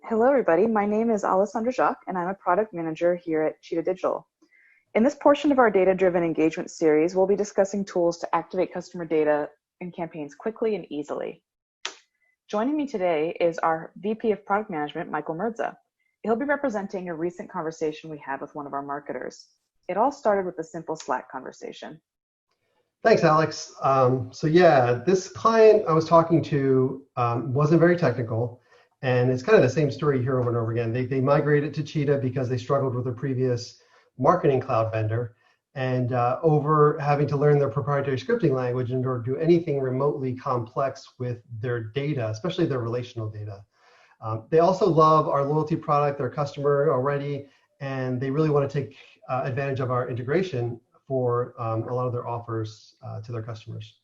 Hello, everybody. My name is Alessandra Jacques, and I'm a product manager here at Cheetah Digital. In this portion of our data-driven engagement series, we'll be discussing tools to activate customer data and campaigns quickly and easily. Joining me today is our VP of Product Management, Michael Mirza. He'll be representing a recent conversation we had with one of our marketers. It all started with a simple Slack conversation. Thanks, Alex. This client I was talking to wasn't very technical, and it's kind of the same story here over and over again. They migrated to Cheetah because they struggled with their previous marketing cloud vendor, and over having to learn their proprietary scripting language in order to do anything remotely complex with their data, especially their relational data. They also love our loyalty product, their customer already, and they really want to take advantage of our integration for a lot of their offers to their customers.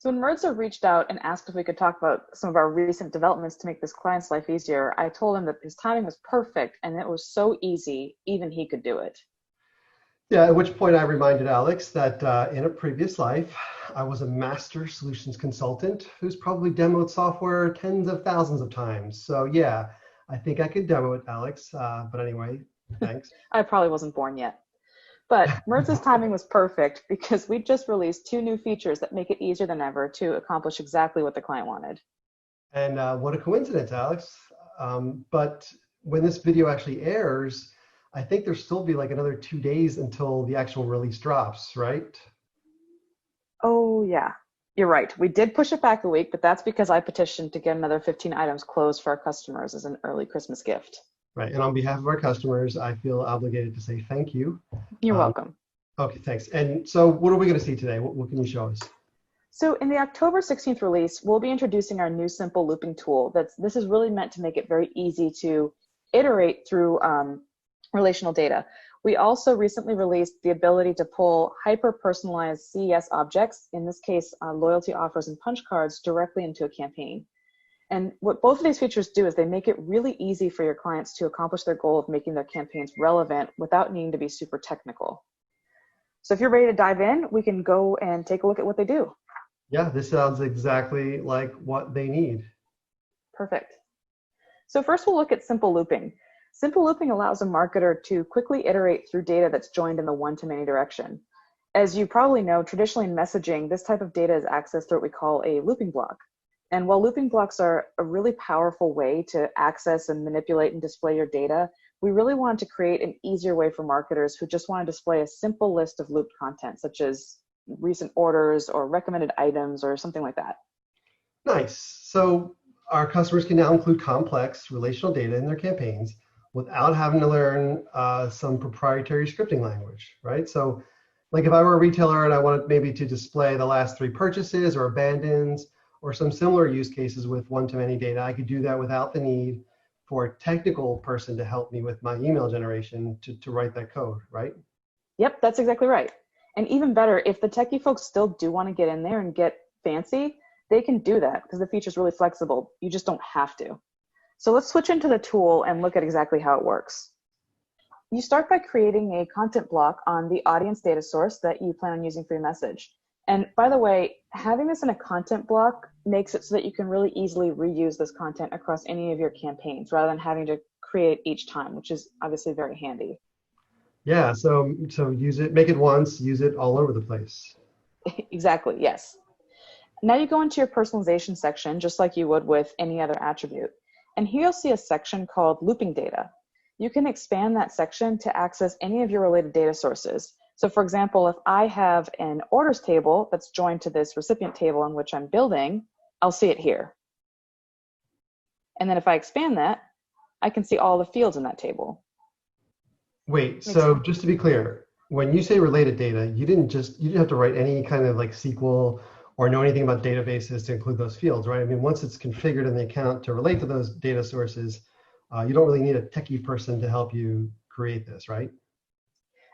So when Mirza reached out and asked if we could talk about some of our recent developments to make this client's life easier, I told him that his timing was perfect and it was so easy, even he could do it. Yeah, at which point I reminded Alex that in a previous life, I was a master solutions consultant who's probably demoed software tens of thousands of times. So yeah, I think I could demo it, Alex. But anyway, thanks. I probably wasn't born yet. But Mirza's timing was perfect because we just released 2 new features that make it easier than ever to accomplish exactly what the client wanted. And what a coincidence, Alex. But when this video actually airs, I think there'll still be like another 2 days until the actual release drops, right? Oh yeah, you're right. We did push it back a week, but that's because I petitioned to get another 15 items closed for our customers as an early Christmas gift. Right, and on behalf of our customers, I feel obligated to say thank you. You're welcome. Okay, thanks. And so what are we going to see today? What can you show us? So in the October 16th release, we'll be introducing our new simple looping tool. This is really meant to make it very easy to iterate through relational data. We also recently released the ability to pull hyper-personalized CES objects, in this case, loyalty offers and punch cards, directly into a campaign. And what both of these features do is they make it really easy for your clients to accomplish their goal of making their campaigns relevant without needing to be super technical. So if you're ready to dive in, we can go and take a look at what they do. Yeah, this sounds exactly like what they need. Perfect. So first we'll look at simple looping. Simple looping allows a marketer to quickly iterate through data that's joined in the one-to-many direction. As you probably know, traditionally in messaging, this type of data is accessed through what we call a looping block. And while looping blocks are a really powerful way to access and manipulate and display your data, we really wanted to create an easier way for marketers who just want to display a simple list of looped content, such as recent orders or recommended items or something like that. Nice. So our customers can now include complex relational data in their campaigns without having to learn some proprietary scripting language, right? So like if I were a retailer and I wanted maybe to display the last 3 purchases or abandons, or some similar use cases with one-to-many data, I could do that without the need for a technical person to help me with my email generation to write that code, right? Yep, that's exactly right. And even better, if the techie folks still do want to get in there and get fancy, they can do that because the feature is really flexible. You just don't have to. So let's switch into the tool and look at exactly how it works. You start by creating a content block on the audience data source that you plan on using for your message. And by the way, having this in a content block makes it so that you can really easily reuse this content across any of your campaigns rather than having to create each time, which is obviously very handy. Yeah, so use it, make it once, use it all over the place. Exactly, yes. Now you go into your personalization section, just like you would with any other attribute. And here you'll see a section called looping data. You can expand that section to access any of your related data sources. So for example, if I have an orders table that's joined to this recipient table in which I'm building, I'll see it here. And then if I expand that, I can see all the fields in that table. Wait, so just to be clear, when you say related data, you didn't have to write any kind of like SQL or know anything about databases to include those fields, right? I mean, once it's configured in the account to relate to those data sources, you don't really need a techie person to help you create this, right?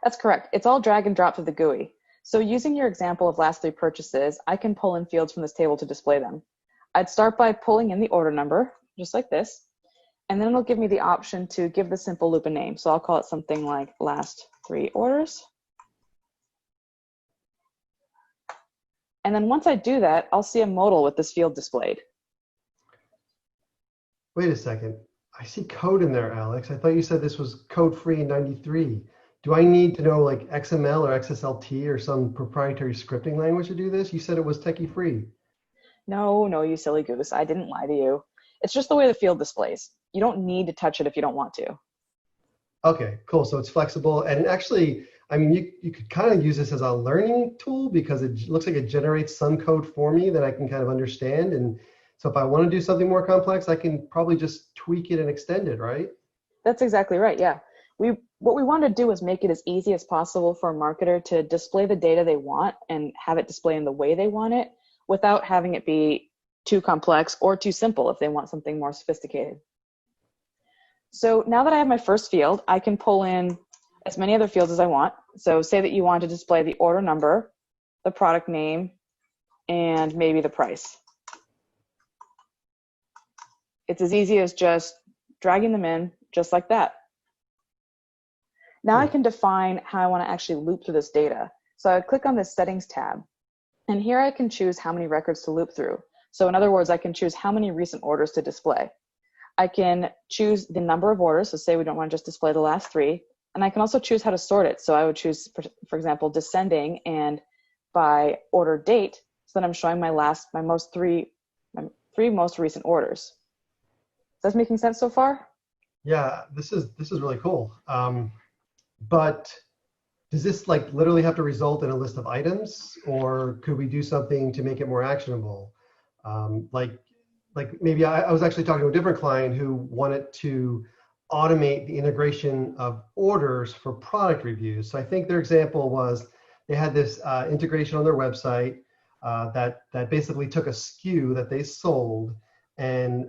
That's correct. It's all drag and drop to the GUI. So using your example of last 3 purchases, I can pull in fields from this table to display them. I'd start by pulling in the order number, just like this, and then it'll give me the option to give the simple loop a name. So I'll call it something like last 3 orders. And then once I do that, I'll see a modal with this field displayed. Wait a second. I see code in there, Alex. I thought you said this was code free in 93. Do I need to know like XML or XSLT or some proprietary scripting language to do this? You said it was techie free. No, no, you silly goose. I didn't lie to you. It's just the way the field displays. You don't need to touch it if you don't want to. Okay, cool. So it's flexible. And actually, I mean, you could kind of use this as a learning tool because it looks like it generates some code for me that I can kind of understand. And so if I want to do something more complex, I can probably just tweak it and extend it, right? That's exactly right. Yeah. What we want to do is make it as easy as possible for a marketer to display the data they want and have it display in the way they want it without having it be too complex or too simple if they want something more sophisticated. So now that I have my first field, I can pull in as many other fields as I want. So say that you want to display the order number, the product name, and maybe the price. It's as easy as just dragging them in just like that. Now I can define how I want to actually loop through this data. So I would click on this settings tab, and here I can choose how many records to loop through. So in other words, I can choose how many recent orders to display. I can choose the number of orders. So say we don't want to just display the last 3. And I can also choose how to sort it. So I would choose, for example, descending and by order date, so that I'm showing my 3 most recent orders. Is that making sense so far? Yeah, this is really cool. But does this like literally have to result in a list of items, or could we do something to make it more actionable? Like maybe I was actually talking to a different client who wanted to automate the integration of orders for product reviews. So I think their example was they had this integration on their website that basically took a SKU that they sold, and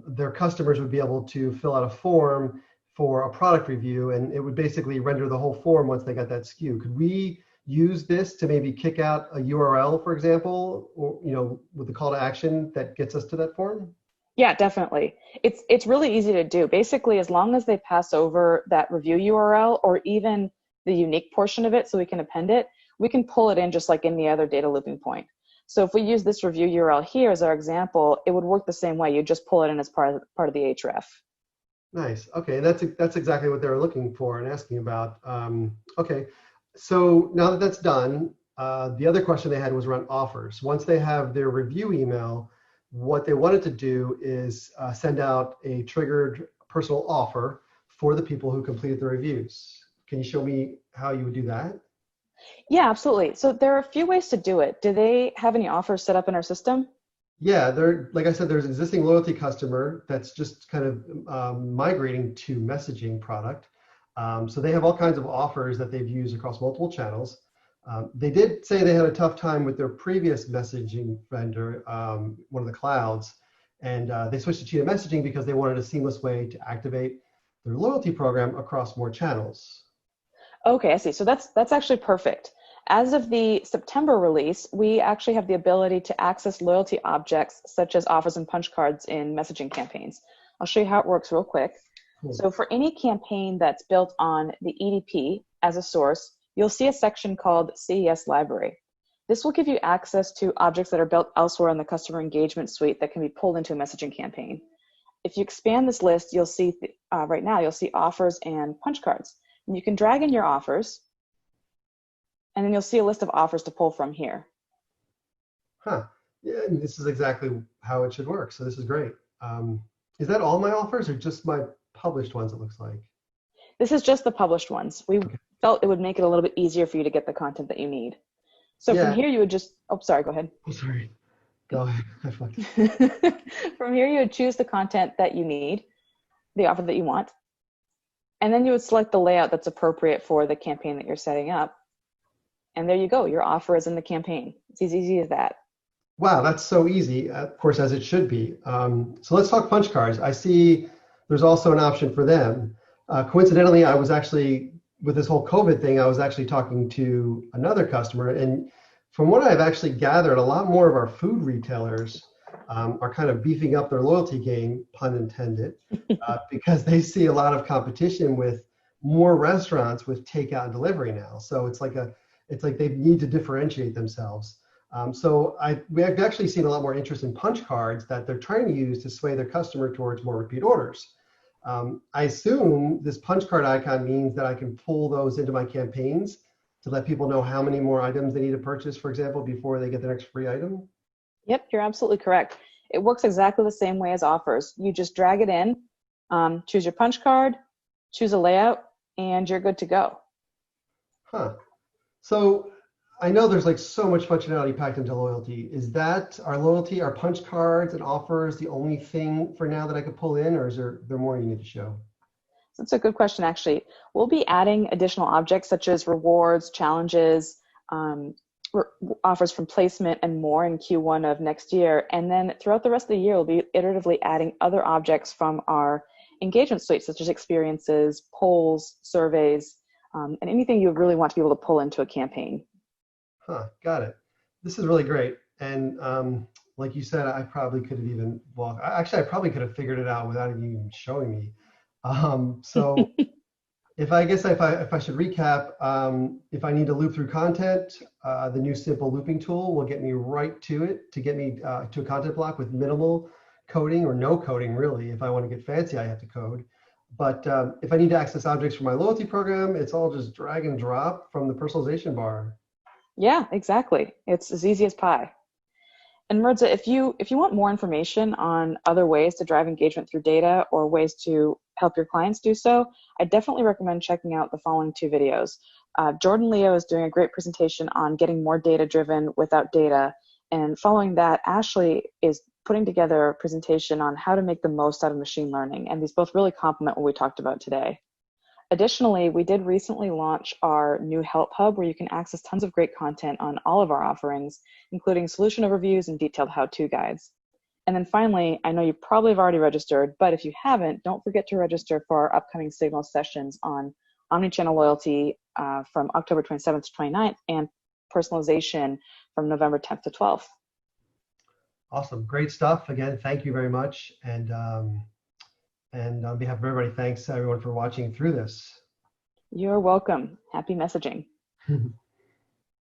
their customers would be able to fill out a form for a product review, and it would basically render the whole form once they got that SKU. Could we use this to maybe kick out a URL, for example, or with the call to action that gets us to that form? Yeah, definitely. It's really easy to do. Basically, as long as they pass over that review URL or even the unique portion of it so we can append it, we can pull it in just like any other data looping point. So if we use this review URL here as our example, it would work the same way. You just pull it in as part of the href. Nice. Okay, that's exactly what they were looking for and asking about. Okay, so now that that's done, the other question they had was around offers. Once they have their review email, what they wanted to do is send out a triggered personal offer for the people who completed the reviews. Can you show me how you would do that? Yeah, absolutely. So there are a few ways to do it. Do they have any offers set up in our system? Yeah, like I said, there's an existing loyalty customer that's just kind of migrating to messaging product. So they have all kinds of offers that they've used across multiple channels. They did say they had a tough time with their previous messaging vendor, one of the clouds, and they switched to Cheetah Messaging because they wanted a seamless way to activate their loyalty program across more channels. Okay, I see. So that's actually perfect. As of the September release, we actually have the ability to access loyalty objects such as offers and punch cards in messaging campaigns. I'll show you how it works real quick. Cool. So for any campaign that's built on the EDP as a source, you'll see a section called CES Library. This will give you access to objects that are built elsewhere in the customer engagement suite that can be pulled into a messaging campaign. If you expand this list, you'll see right now, you'll see offers and punch cards. And you can drag in your offers, and then you'll see a list of offers to pull from here. Huh. Yeah, and this is exactly how it should work. So this is great. Is that all my offers or just my published ones, it looks like? This is just the published ones. We felt it would make it a little bit easier for you to get the content that you need. So from here, you would just, sorry, go ahead. Oh, sorry. Go ahead. From here, you would choose the content that you need, the offer that you want, and then you would select the layout that's appropriate for the campaign that you're setting up. And there you go. Your offer is in the campaign. It's as easy as that. Wow, that's so easy, of course, as it should be. So let's talk punch cards. I see there's also an option for them. Coincidentally, I was actually, with this whole COVID thing, I was actually talking to another customer. And from what I've actually gathered, a lot more of our food retailers are kind of beefing up their loyalty game, pun intended, because they see a lot of competition with more restaurants with takeout and delivery now. So it's like they need to differentiate themselves. We've actually seen a lot more interest in punch cards that they're trying to use to sway their customer towards more repeat orders. I assume this punch card icon means that I can pull those into my campaigns to let people know how many more items they need to purchase, for example, before they get their next free item. Yep, you're absolutely correct. It works exactly the same way as offers. You just drag it in, choose your punch card, choose a layout, and you're good to go. Huh. So I know there's like so much functionality packed into loyalty. Is that our loyalty, our punch cards and offers the only thing for now that I could pull in, or is there more you need to show? That's a good question, actually. We'll be adding additional objects such as rewards, challenges, re- offers from placement, and more in Q1 of next year. And then throughout the rest of the year, we'll be iteratively adding other objects from our engagement suite, such as experiences, polls, surveys, and anything you really want to be able to pull into a campaign. Huh, got it. This is really great. And like you said, I probably could have even, well, actually, I probably could have figured it out without even showing me. So if I guess if I should recap, if I need to loop through content, the new simple looping tool will get me right to it to get me to a content block with minimal coding or no coding really. If I want to get fancy, I have to code. But if I need to access objects for my loyalty program, it's all just drag and drop from the personalization bar. Yeah, exactly. It's as easy as pie. And Mirza, if you want more information on other ways to drive engagement through data or ways to help your clients do so, I definitely recommend checking out the following two videos. Jordan Leo is doing a great presentation on getting more data driven without data. And following that, Ashley is putting together a presentation on how to make the most out of machine learning. And these both really complement what we talked about today. Additionally, we did recently launch our new Help Hub where you can access tons of great content on all of our offerings, including solution overviews and detailed how-to guides. And then finally, I know you probably have already registered, but if you haven't, don't forget to register for our upcoming Signal sessions on omnichannel loyalty from October 27th to 29th and personalization from November 10th to 12th. Awesome, great stuff. Again, thank you very much. And on behalf of everybody, thanks everyone for watching through this. You're welcome. Happy messaging.